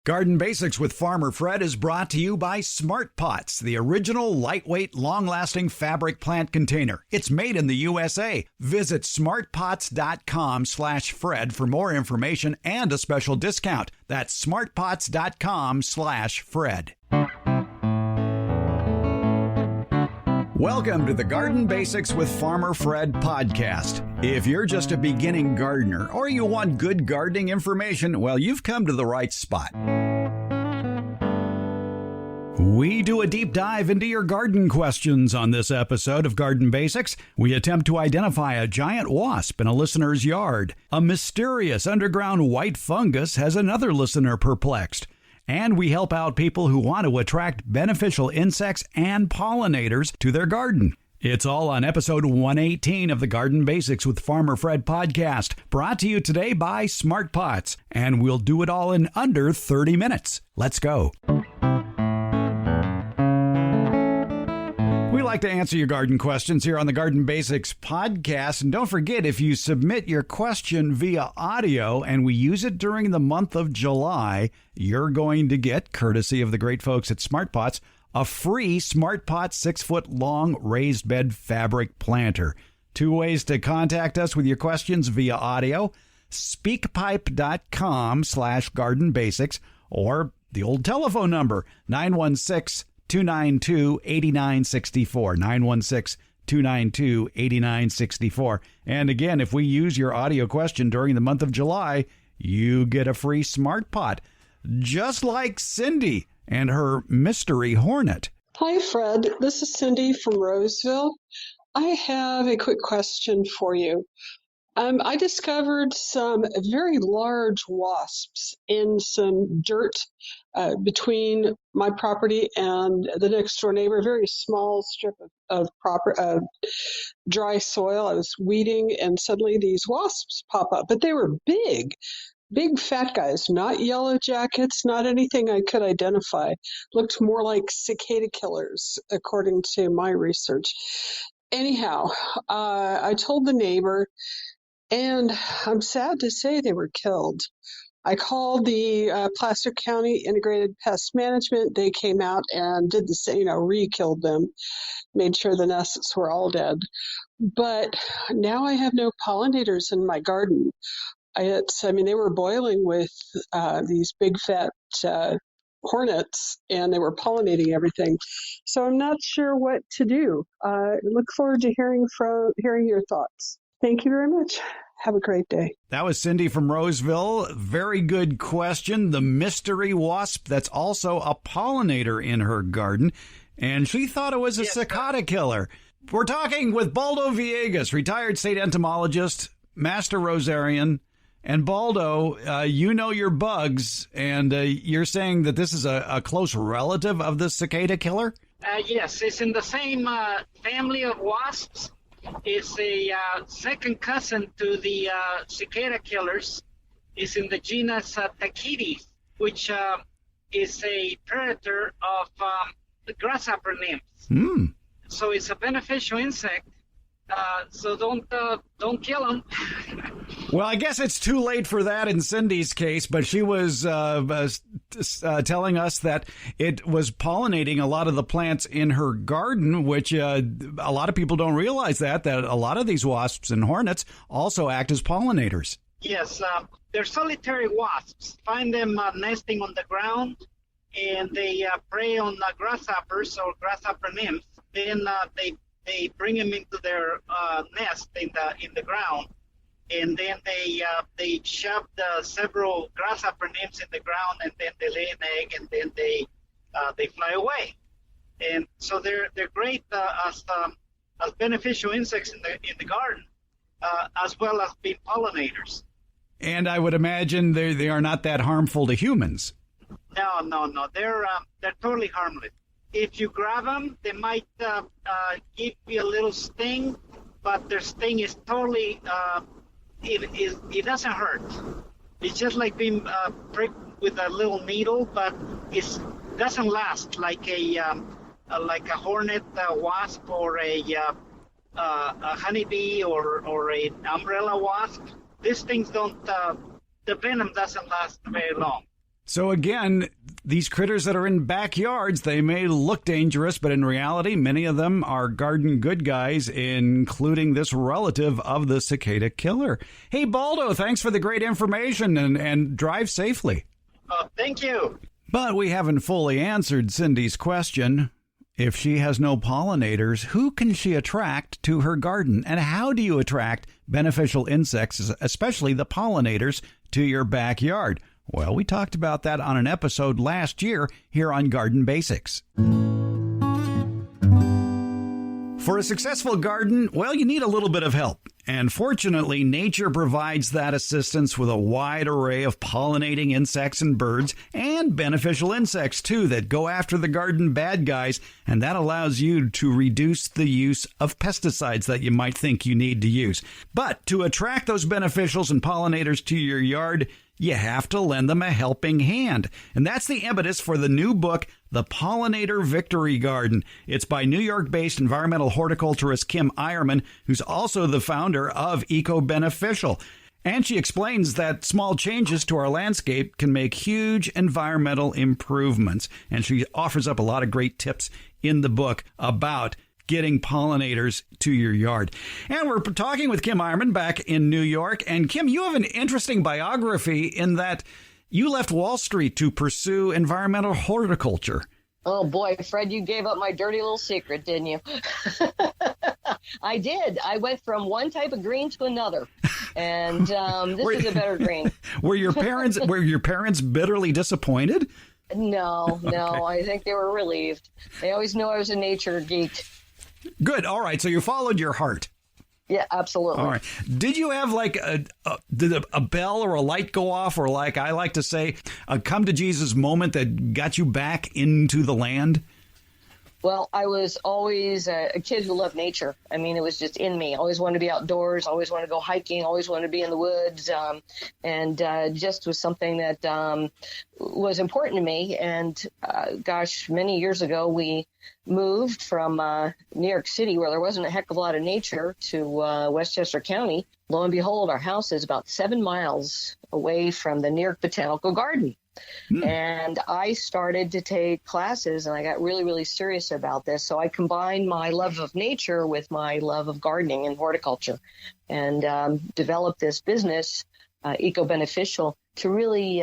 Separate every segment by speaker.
Speaker 1: Garden Basics with Farmer Fred is brought to you by Smart Pots, the original lightweight, long-lasting fabric plant container. It's made in the USA. Visit smartpots.com/Fred for more information and a special discount. That's smartpots.com/Fred. Welcome to the Garden Basics with Farmer Fred podcast. If you're just a beginning gardener or you want good gardening information, well, you've come to the right spot. We do a deep dive into your garden questions on this episode of Garden Basics. We attempt to identify a giant wasp in a listener's yard. A mysterious underground white fungus has another listener perplexed. And we help out people who want to attract beneficial insects and pollinators to their garden. It's all on episode 118 of the Garden Basics with Farmer Fred podcast, brought to you today by Smart Pots. And we'll do it all in under 30 minutes. Let's go. We like to answer your garden questions here on the Garden Basics podcast. And don't forget, if you submit your question via audio and we use it during the month of July, you're going to get, courtesy of the great folks at Smart Pots, a free Smart Pot 6-foot-long raised bed fabric planter. Two ways to contact us with your questions via audio: speakpipe.com/Garden Basics, or the old telephone number, 916-292-8964, 916-292-8964. And again, if we use your audio question during the month of July, you get a free Smart Pot, just like Cindy and her mystery hornet.
Speaker 2: Hi, Fred. This is Cindy from Roseville. I have a quick question for you. I discovered some very large wasps in some dirt between my property and the next door neighbor, a very small strip of dry soil. I was weeding, and suddenly these wasps pop up, but they were big fat guys, not yellow jackets, not anything I could identify. Looked more like cicada killers, according to my research. Anyhow, I told the neighbor, and I'm sad to say they were killed. I called the Placer County Integrated Pest Management. They came out and did the same, re-killed them, made sure the nests were all dead. But now I have no pollinators in my garden. They were boiling with these big fat hornets, and they were pollinating everything. So I'm not sure what to do. Look forward to hearing your thoughts. Thank you very much. Have a great day.
Speaker 1: That was Cindy from Roseville. Very good question. The mystery wasp that's also a pollinator in her garden, and she thought it was a cicada killer. We're talking with Baldo Villegas, retired state entomologist, master rosarian. And Baldo, you know your bugs, and you're saying that this is a close relative of the cicada killer?
Speaker 3: Yes, it's in the same family of wasps. It's a second cousin to the cicada killers. It's in the genus Tachides, which is a predator of the grasshopper nymphs. So it's a beneficial insect. So don't kill them.
Speaker 1: Well, I guess it's too late for that in Cindy's case, but she was telling us that it was pollinating a lot of the plants in her garden, which a lot of people don't realize that a lot of these wasps and hornets also act as pollinators. Yes,
Speaker 3: they're solitary wasps. Find them nesting on the ground, and they prey on grasshoppers or grasshopper nymphs. Then they bring them into their nest in the ground, and then they shove several grasshopper nymphs in the ground, and then they lay an egg, and then they fly away. And so they're great as beneficial insects in the garden, as well as being pollinators.
Speaker 1: And I would imagine they are not that harmful to humans.
Speaker 3: No. They're totally harmless. If you grab them, they might give you a little sting, but their sting is totally, it doesn't hurt. It's just like being pricked with a little needle, but it doesn't last like a hornet, wasp, or a honeybee, or an umbrella wasp. These things don't, the venom doesn't last very long.
Speaker 1: So again, these critters that are in backyards, they may look dangerous, but in reality, many of them are garden good guys, including this relative of the cicada killer. Hey, Baldo, thanks for the great information and drive safely.
Speaker 3: Thank you.
Speaker 1: But we haven't fully answered Cindy's question. If she has no pollinators, who can she attract to her garden? And how do you attract beneficial insects, especially the pollinators, to your backyard? Well, we talked about that on an episode last year here on Garden Basics. For a successful garden, well, you need a little bit of help. And fortunately, nature provides that assistance with a wide array of pollinating insects and birds, and beneficial insects, too, that go after the garden bad guys. And that allows you to reduce the use of pesticides that you might think you need to use. But to attract those beneficials and pollinators to your yard, you have to lend them a helping hand. And that's the impetus for the new book, The Pollinator Victory Garden. It's by New York-based environmental horticulturist Kim Eierman, who's also the founder of Eco Beneficial. And she explains that small changes to our landscape can make huge environmental improvements. And she offers up a lot of great tips in the book about getting pollinators to your yard. And we're talking with Kim Eierman back in New York. And Kim, you have an interesting biography in that you left Wall Street to pursue environmental horticulture.
Speaker 4: Oh, boy, Fred, you gave up my dirty little secret, didn't you? I did. I went from one type of green to another. And this is a better green.
Speaker 1: Were your parents bitterly disappointed?
Speaker 4: No,
Speaker 1: Okay.
Speaker 4: I think they were relieved. They always knew I was a nature geek.
Speaker 1: Good. All right. So you followed your heart.
Speaker 4: Yeah, absolutely.
Speaker 1: All right. Did you have like did a bell or a light go off, or like I like to say, a come to Jesus moment that got you back into the land?
Speaker 4: Well, I was always a kid who loved nature. I mean, it was just in me. Always wanted to be outdoors, always wanted to go hiking, always wanted to be in the woods, and just was something that was important to me. And many years ago, we moved from New York City, where there wasn't a heck of a lot of nature, to Westchester County. Lo and behold, our house is about 7 miles away from the New York Botanical Garden. And I started to take classes, and I got really, really serious about this. So I combined my love of nature with my love of gardening and horticulture, and developed this business, Eco Beneficial, to really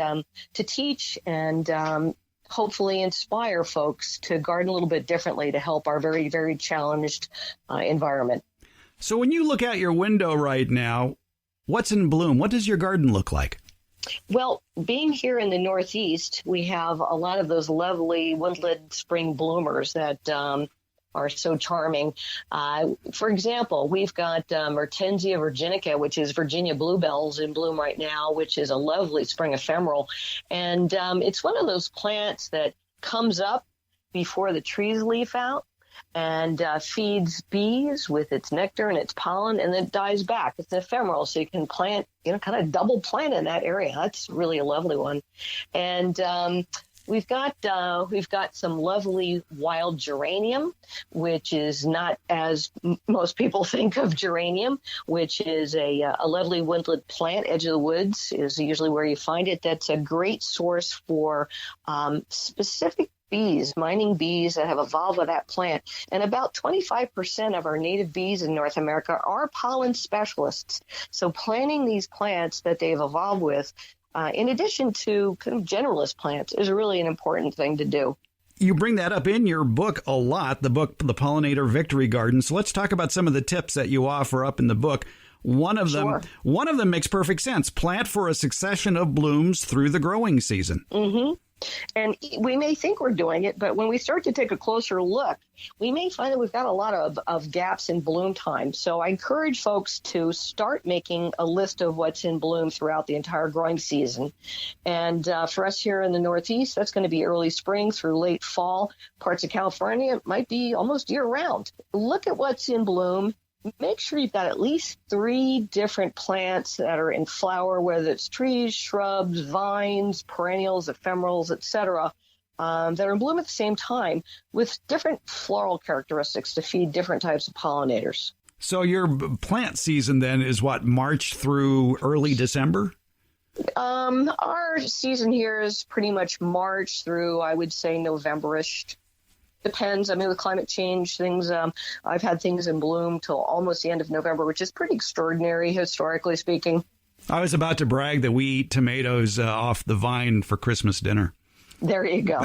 Speaker 4: to teach and hopefully inspire folks to garden a little bit differently to help our very, very challenged environment.
Speaker 1: So when you look out your window right now, what's in bloom? What does your garden look like?
Speaker 4: Well, being here in the Northeast, we have a lot of those lovely woodland spring bloomers that are so charming. For example, we've got Hortensia virginica, which is Virginia bluebells in bloom right now, which is a lovely spring ephemeral. And it's one of those plants that comes up before the trees leaf out and feeds bees with its nectar and its pollen, and then dies back. It's ephemeral, so you can plant, kind of double plant in that area. That's really a lovely one. And we've got some lovely wild geranium, which is not as most people think of geranium, which is a lovely woodland plant. Edge of the woods is usually where you find it. That's a great source for specific bees, mining bees that have evolved with that plant. And about 25% of our native bees in North America are pollen specialists. So planting these plants that they've evolved with, in addition to kind of generalist plants, is really an important thing to do.
Speaker 1: You bring that up in your book a lot, the book, The Pollinator Victory Garden. So let's talk about some of the tips that you offer up in the book. One of them makes perfect sense. Plant for a succession of blooms through the growing season.
Speaker 4: Mm-hmm. And we may think we're doing it, but when we start to take a closer look, we may find that we've got a lot of gaps in bloom time. So I encourage folks to start making a list of what's in bloom throughout the entire growing season. And for us here in the Northeast, that's going to be early spring through late fall. Parts of California, it might be almost year-round. Look at what's in bloom. Make sure you've got at least 3 different plants that are in flower, whether it's trees, shrubs, vines, perennials, ephemerals, etc., that are in bloom at the same time with different floral characteristics to feed different types of pollinators.
Speaker 1: So your plant season then is what, March through early December?
Speaker 4: Our season here is pretty much March through, I would say, November-ish. Depends. I mean, with climate change, things, I've had things in bloom till almost the end of November, which is pretty extraordinary, historically speaking.
Speaker 1: I was about to brag that we eat tomatoes off the vine for Christmas dinner.
Speaker 4: There you go.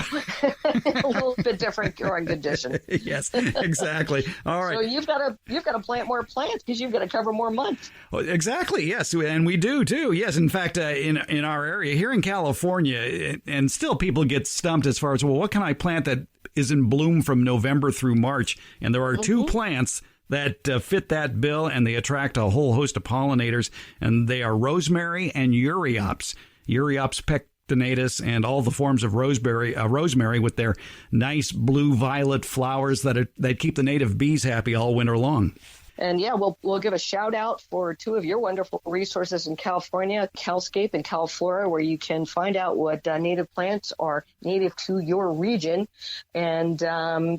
Speaker 4: A little bit different growing condition.
Speaker 1: Yes, exactly. All right.
Speaker 4: So you've got to plant more plants because you've got to cover more months.
Speaker 1: Oh, exactly. Yes, and we do too. Yes, in fact, in our area here in California, and still people get stumped as far as, well, what can I plant that is in bloom from November through March? And there are two plants that fit that bill, and they attract a whole host of pollinators, and they are rosemary and Euryopsis. Euryopsis pectinatus, and all the forms of rosemary with their nice blue-violet flowers that keep the native bees happy all winter long.
Speaker 4: And yeah, we'll give a shout out for two of your wonderful resources in California, Calscape and Calflora, where you can find out what native plants are native to your region, and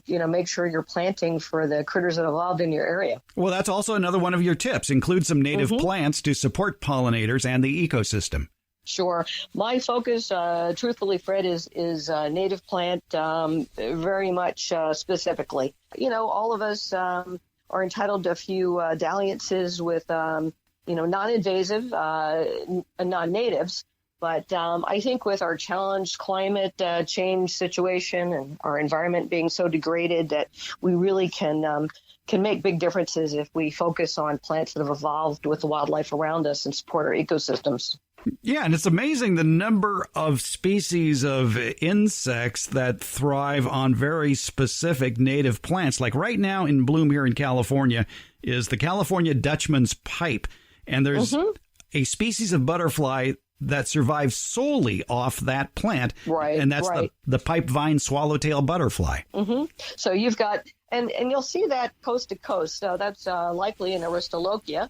Speaker 4: make sure you're planting for the critters that evolved in your area.
Speaker 1: Well, that's also another one of your tips. Include some native plants to support pollinators and the ecosystem.
Speaker 4: Sure. My focus, truthfully, Fred, is native plant, very much specifically. All of us are entitled to a few dalliances with, non-invasive, non-natives. But I think with our challenged climate change situation and our environment being so degraded, that we really can make big differences if we focus on plants that have evolved with the wildlife around us and support our ecosystems.
Speaker 1: Yeah, and it's amazing the number of species of insects that thrive on very specific native plants. Like right now in bloom here in California is the California Dutchman's pipe. And there's a species of butterfly that survives solely off that plant.
Speaker 4: Right.
Speaker 1: And that's
Speaker 4: right.
Speaker 1: the pipe vine swallowtail butterfly.
Speaker 4: So you've got, and you'll see that coast to coast. So that's likely an Aristolochia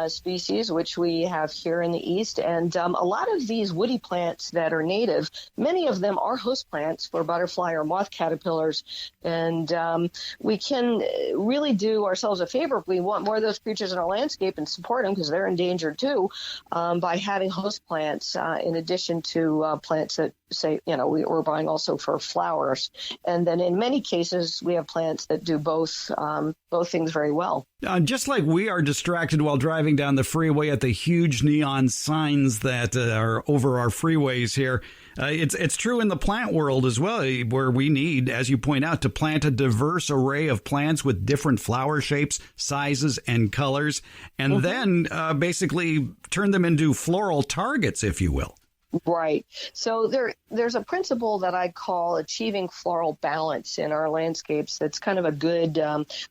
Speaker 4: species, which we have here in the east. And a lot of these woody plants that are native, many of them are host plants for butterfly or moth caterpillars. And we can really do ourselves a favor if we want more of those creatures in our landscape and support them, because they're endangered too, by having host plants in addition to plants that we're buying also for flowers. And then in many cases, we have plants that do both things very well.
Speaker 1: Just like we are distracted while driving down the freeway at the huge neon signs that are over our freeways here, it's true in the plant world as well, where we need, as you point out, to plant a diverse array of plants with different flower shapes, sizes, and colors, and then basically turn them into floral targets, if you will.
Speaker 4: Right. So there's a principle that I call achieving floral balance in our landscapes. That's kind of a good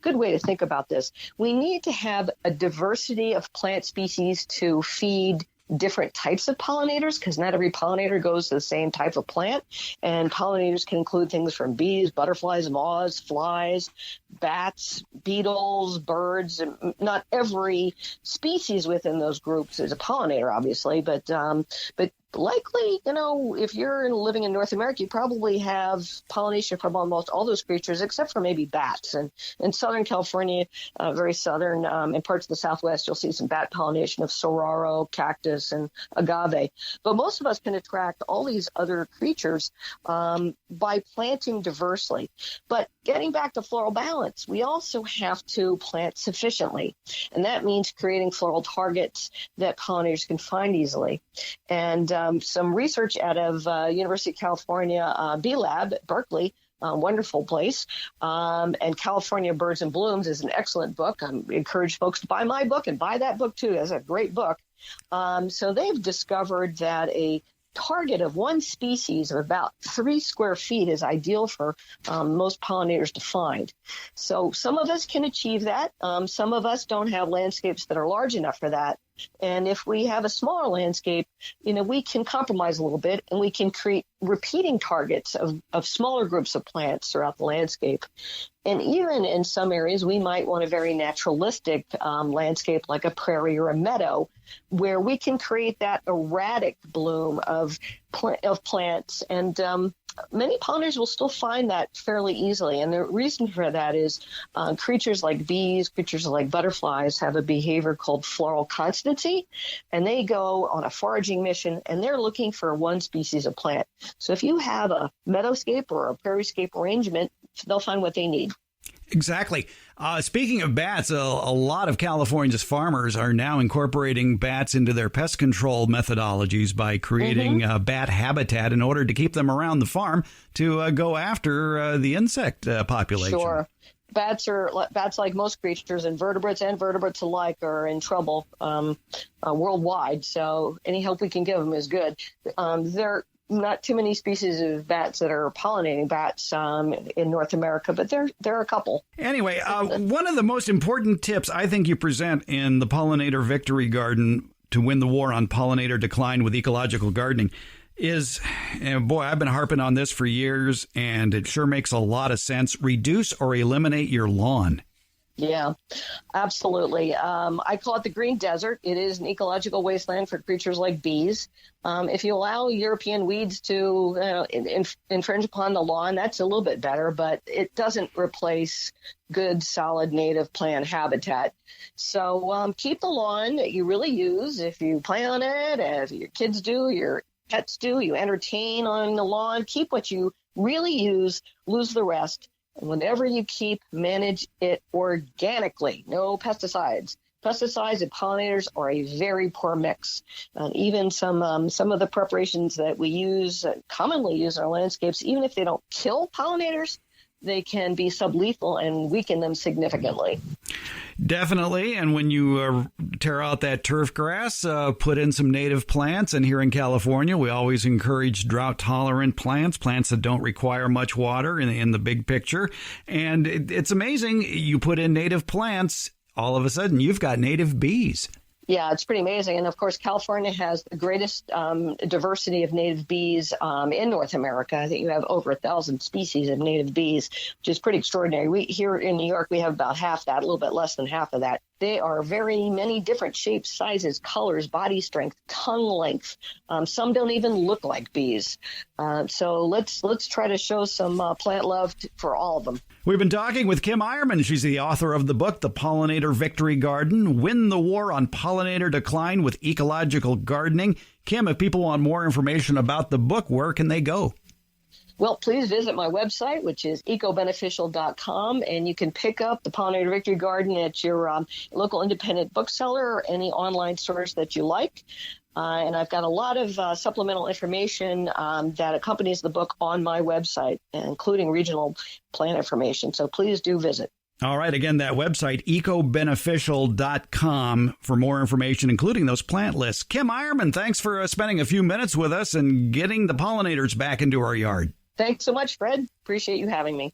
Speaker 4: way to think about this. We need to have a diversity of plant species to feed different types of pollinators, because not every pollinator goes to the same type of plant. And pollinators can include things from bees, butterflies, moths, flies, bats, beetles, birds. And not every species within those groups is a pollinator, obviously, but likely, if you're living in North America, you probably have pollination from almost all those creatures, except for maybe bats. And in Southern California, very southern, in parts of the Southwest, you'll see some bat pollination of saguaro, cactus, and agave. But most of us can attract all these other creatures by planting diversely. But getting back to floral balance, we also have to plant sufficiently. And that means creating floral targets that pollinators can find easily. And some research out of University of California Bee Lab at Berkeley, wonderful place, and California Birds and Blooms is an excellent book. I encourage folks to buy my book and buy that book too. It's a great book. So they've discovered that a target of one species of about 3 square feet is ideal for most pollinators to find. So some of us can achieve that. Some of us don't have landscapes that are large enough for that. And if we have a smaller landscape, we can compromise a little bit, and we can create repeating targets of smaller groups of plants throughout the landscape. And even in some areas, we might want a very naturalistic landscape like a prairie or a meadow, where we can create that erratic bloom of plants. And many pollinators will still find that fairly easily. And the reason for that is creatures like bees, creatures like butterflies have a behavior called floral constancy, and they go on a foraging mission, and they're looking for one species of plant. So if you have a meadowscape or a prairiescape arrangement, they'll find what they need.
Speaker 1: Exactly. Speaking of bats, a lot of California's farmers are now incorporating bats into their pest control methodologies by creating bat habitat in order to keep them around the farm to go after the insect population.
Speaker 4: Sure. Bats, like most creatures, invertebrates and vertebrates alike, are in trouble worldwide. So any help we can give them is good. They're not too many species of bats that are pollinating bats in North America, but there are a couple.
Speaker 1: Anyway, one of the most important tips I think you present in the Pollinator Victory Garden to win the war on pollinator decline with ecological gardening is, and boy, I've been harping on this for years, and it sure makes a lot of sense. Reduce or eliminate your lawn.
Speaker 4: Yeah, absolutely. I call it the green desert. It is an ecological wasteland for creatures like bees. If you allow European weeds to infringe upon the lawn, that's a little bit better, but it doesn't replace good, solid native plant habitat. So keep the lawn that you really use. If you play on it, if your kids do, your pets do, you entertain on the lawn, keep what you really use, lose the rest. And whenever you keep, manage it organically. No pesticides. Pesticides and pollinators are a very poor mix. Even some of the preparations that we use, commonly use in our landscapes, even if they don't kill pollinators, they can be sublethal and weaken them significantly.
Speaker 1: Definitely. And when you tear out that turf grass, put in some native plants. And here in California, we always encourage drought-tolerant plants that don't require much water in the big picture. And it's amazing. You put in native plants, all of a sudden, you've got native bees.
Speaker 4: Yeah, it's pretty amazing. And of course, California has the greatest diversity of native bees in North America. I think you have over 1,000 species of native bees, which is pretty extraordinary. Here in New York, we have about half that, a little bit less than half of that. They are very many different shapes, sizes, colors, body strength, tongue length. Some don't even look like bees. So let's try to show some plant love for all of them.
Speaker 1: We've been talking with Kim Eierman. She's the author of the book, The Pollinator Victory Garden, Win the War on Pollinator Decline with Ecological Gardening. Kim, if people want more information about the book, where can they go?
Speaker 4: Well, please visit my website, which is ecobeneficial.com, and you can pick up the Pollinator Victory Garden at your local independent bookseller or any online source that you like. And I've got a lot of supplemental information that accompanies the book on my website, including regional plant information. So please do visit.
Speaker 1: All right. Again, that website, ecobeneficial.com, for more information, including those plant lists. Kim Eierman, thanks for spending a few minutes with us and getting the pollinators back into our yard.
Speaker 4: Thanks so much, Fred. Appreciate you having me.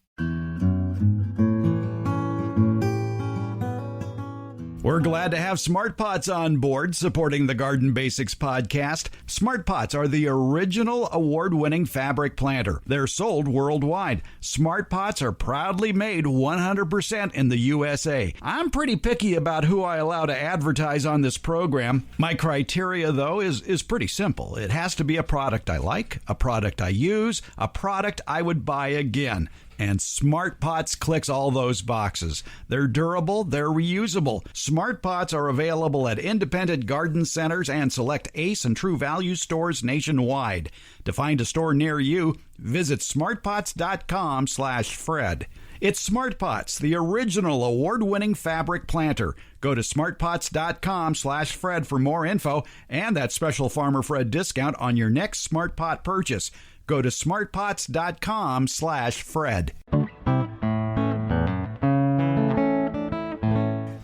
Speaker 1: We're glad to have Smart Pots on board supporting the Garden Basics podcast. Smart Pots are the original award-winning fabric planter. They're sold worldwide. Smart Pots are proudly made 100% in the USA. I'm pretty picky about who I allow to advertise on this program. My criteria, though, is pretty simple. It has to be a product I like, a product I use, a product I would buy again. And Smart Pots clicks all those boxes. They're durable, they're reusable. Smart Pots are available at independent garden centers and select Ace and True Value stores nationwide. To find a store near you, visit smartpots.com/Fred. It's Smart Pots, the original award-winning fabric planter. Go to smartpots.com/Fred for more info and that special Farmer Fred discount on your next Smart Pot purchase. Go to smartpots.com/Fred.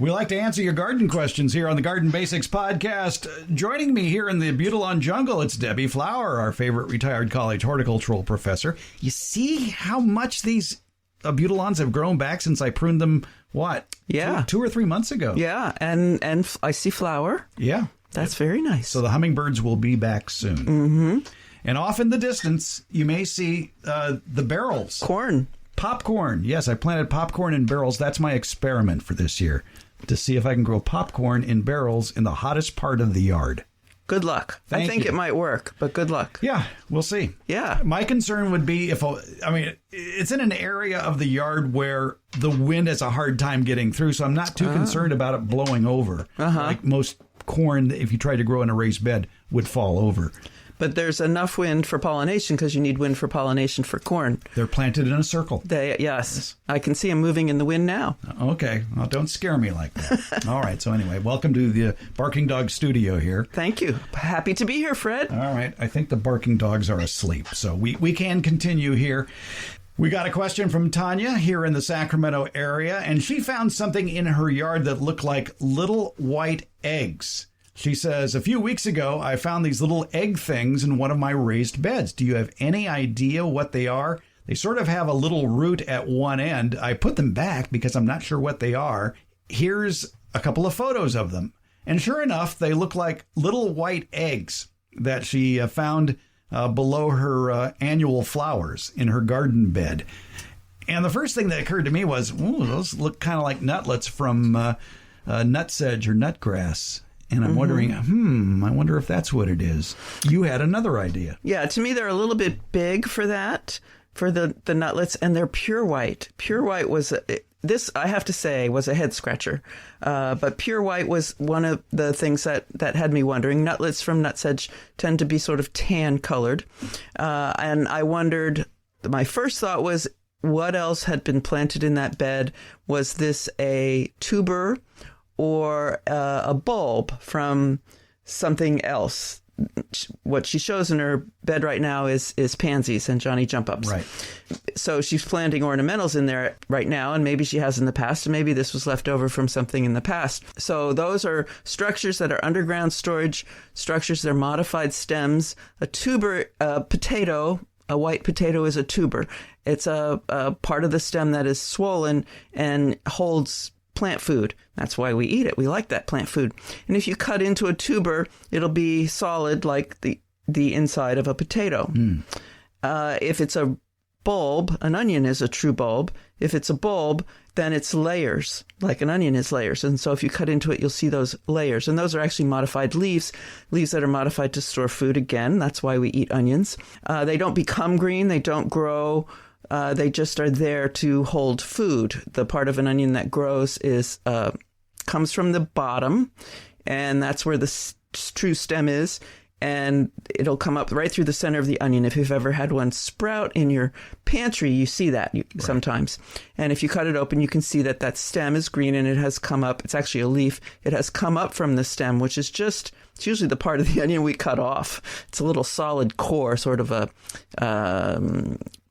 Speaker 1: We like to answer your garden questions here on the Garden Basics podcast. Joining me here in the Butylon jungle, it's Debbie Flower, our favorite retired college horticultural professor. You see how much these Butylons have grown back since I pruned them, what?
Speaker 5: Yeah.
Speaker 1: Two or 3 months ago.
Speaker 5: Yeah, and I see flower.
Speaker 1: Yeah.
Speaker 5: That's very nice.
Speaker 1: So the hummingbirds will be back soon.
Speaker 5: Mm-hmm.
Speaker 1: And off in the distance, you may see the barrels.
Speaker 5: Corn.
Speaker 1: Popcorn. Yes, I planted popcorn in barrels. That's my experiment for this year, to see if I can grow popcorn in barrels in the hottest part of the yard.
Speaker 5: Good luck.
Speaker 1: Thank
Speaker 5: I think
Speaker 1: you.
Speaker 5: it might work, but good luck.
Speaker 1: Yeah, we'll see.
Speaker 5: Yeah.
Speaker 1: My concern would be it's in an area of the yard where the wind has a hard time getting through, so I'm not too concerned about it blowing over. Like most corn, if you tried to grow in a raised bed, would fall over.
Speaker 5: But there's enough wind for pollination because you need wind for pollination for corn.
Speaker 1: They're planted in a circle.
Speaker 5: Yes. I can see them moving in the wind now.
Speaker 1: Okay. Well, don't scare me like that. All right. So anyway, welcome to the Barking Dog Studio here.
Speaker 5: Thank you. Happy to be here, Fred.
Speaker 1: All right. I think the barking dogs are asleep, so we can continue here. We got a question from Tanya here in the Sacramento area, and she found something in her yard that looked like little white eggs. She says, a few weeks ago, I found these little egg things in one of my raised beds. Do you have any idea what they are? They sort of have a little root at one end. I put them back because I'm not sure what they are. Here's a couple of photos of them. And sure enough, they look like little white eggs that she found below her annual flowers in her garden bed. And the first thing that occurred to me was, ooh, those look kind of like nutlets from nutsedge or nutgrass. And I'm wondering, I wonder if that's what it is. You had another idea.
Speaker 5: Yeah, to me, they're a little bit big for that, for the nutlets, and they're pure white. Pure white was, this, I have to say, was a head scratcher. But pure white was one of the things that had me wondering. Nutlets from nutsedge tend to be sort of tan colored. And I wondered, my first thought was, what else had been planted in that bed? Was this a tuber or a bulb from something else? What she shows in her bed right now is pansies and Johnny jump ups.
Speaker 1: Right.
Speaker 5: So she's planting ornamentals in there right now, and maybe she has in the past, and maybe this was left over from something in the past. So those are structures that are underground storage structures. They're modified stems. A tuber, a potato, a white potato is a tuber. It's a part of the stem that is swollen and holds plant food. That's why we eat it. We like that plant food. And if you cut into a tuber, it'll be solid like the inside of a potato. If it's a bulb, an onion is a true bulb. If it's a bulb, then it's layers, like an onion is layers. And so if you cut into it, you'll see those layers. And those are actually modified leaves that are modified to store food again. That's why we eat onions. They don't become green. They don't grow. They just are there to hold food. The part of an onion that grows comes from the bottom, and that's where the true stem is. And it'll come up right through the center of the onion. If you've ever had one sprout in your pantry, you see that sometimes. And if you cut it open, you can see that stem is green and it has come up. It's actually a leaf. It has come up from the stem, which is it's usually the part of the onion we cut off. It's a little solid core, sort of a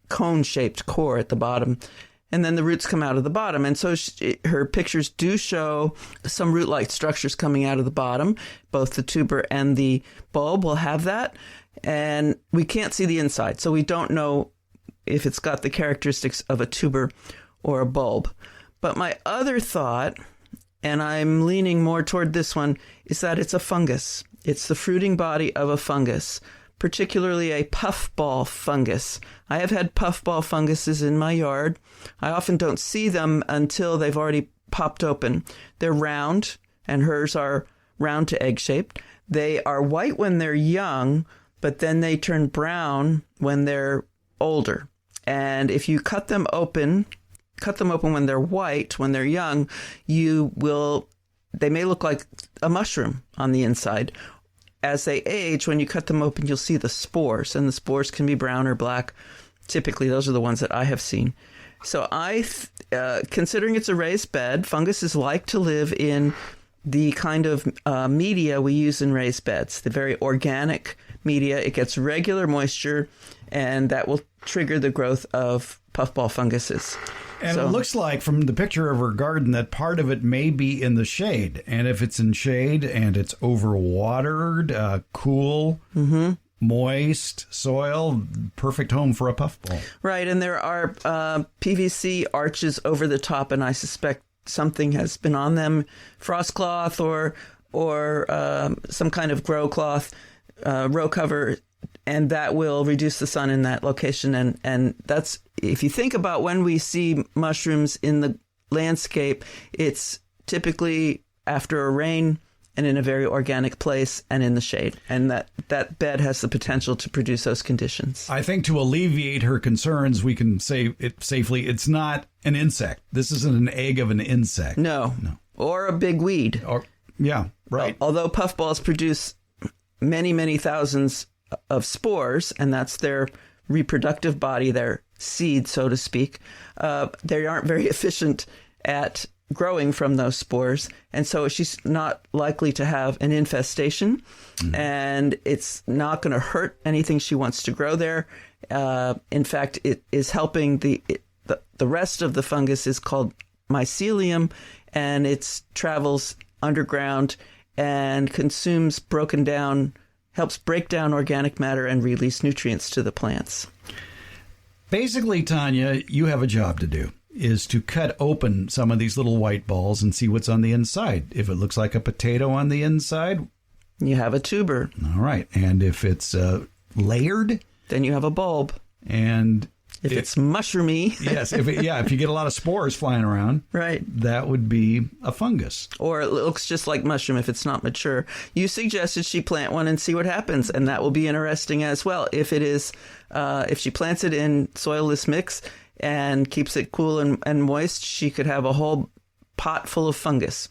Speaker 5: cone-shaped core at the bottom. And then the roots come out of the bottom. And so her pictures do show some root-like structures coming out of the bottom. Both the tuber and the bulb will have that. And we can't see the inside. So we don't know if it's got the characteristics of a tuber or a bulb. But my other thought, and I'm leaning more toward this one, is that it's a fungus. It's the fruiting body of a fungus, particularly a puffball fungus. I have had puffball funguses in my yard. I often don't see them until they've already popped open. They're round, and hers are round to egg-shaped. They are white when they're young, but then they turn brown when they're older. And if you cut them open when they're white, when they're young, they may look like a mushroom on the inside. As they age, when you cut them open, you'll see the spores, and the spores can be brown or black. Typically, those are the ones that I have seen. So considering it's a raised bed, funguses like to live in the kind of media we use in raised beds, the very organic media. It gets regular moisture, and that will trigger the growth of puffball funguses.
Speaker 1: And it looks like from the picture of her garden that part of it may be in the shade. And if it's in shade and it's overwatered, cool, moist soil, perfect home for a puffball. Right.
Speaker 5: And there are PVC arches over the top, and I suspect something has been on them, frost cloth or some kind of grow cloth, row cover, and that will reduce the sun in that location. And that's, if you think about when we see mushrooms in the landscape, it's typically after a rain and in a very organic place and in the shade. And that bed has the potential to produce those conditions.
Speaker 1: I think to alleviate her concerns, we can say it safely, it's not an insect. This isn't an egg of an insect.
Speaker 5: No. Or a big weed.
Speaker 1: Yeah, right.
Speaker 5: Although puffballs produce many, many thousands of spores, and that's their reproductive body, their seed, so to speak, they aren't very efficient at growing from those spores. And so she's not likely to have an infestation, and it's not going to hurt anything she wants to grow there. In fact, it is helping the rest of the fungus is called mycelium, and it travels underground and helps break down organic matter and release nutrients to the plants.
Speaker 1: Basically, Tanya, you have a job to do, is to cut open some of these little white balls and see what's on the inside. If it looks like a potato on the inside,
Speaker 5: you have a tuber.
Speaker 1: All right. And if it's layered,
Speaker 5: then you have a bulb.
Speaker 1: And
Speaker 5: if it's mushroomy,
Speaker 1: yes, if you get a lot of spores flying around,
Speaker 5: right,
Speaker 1: that would be a fungus.
Speaker 5: Or it looks just like mushroom if it's not mature. You suggested she plant one and see what happens, and that will be interesting as well. If it is, if she plants it in soilless mix and keeps it cool and moist, she could have a whole pot full of fungus.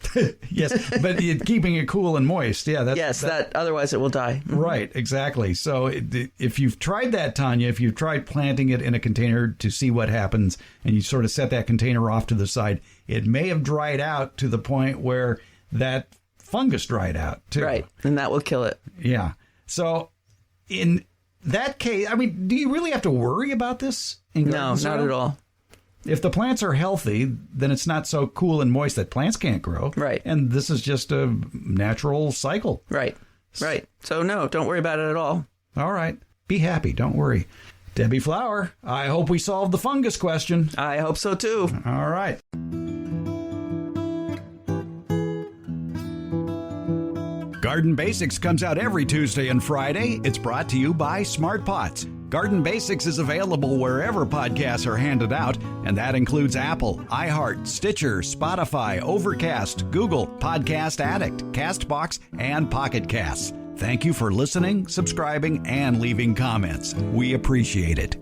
Speaker 1: Yes, but keeping it cool and moist,
Speaker 5: otherwise it will die.
Speaker 1: Right, exactly. So if you've tried that, Tanya, if you've tried planting it in a container to see what happens, and you sort of set that container off to the side, it may have dried out to the point where that fungus dried out too.
Speaker 5: Right, and that will kill it.
Speaker 1: Yeah. So in that case, I mean, do you really have to worry about this?
Speaker 5: No, not at all.
Speaker 1: If the plants are healthy, then it's not so cool and moist that plants can't grow.
Speaker 5: Right.
Speaker 1: And this is just a natural cycle.
Speaker 5: Right. Right. So, no, don't worry about it at all.
Speaker 1: All right. Be happy. Don't worry. Debbie Flower, I hope we solved the fungus question.
Speaker 5: I hope so, too.
Speaker 1: All right. Garden Basics comes out every Tuesday and Friday. It's brought to you by Smart Pots. Garden Basics is available wherever podcasts are handed out, and that includes Apple, iHeart, Stitcher, Spotify, Overcast, Google, Podcast Addict, CastBox, and Pocket Casts. Thank you for listening, subscribing, and leaving comments. We appreciate it.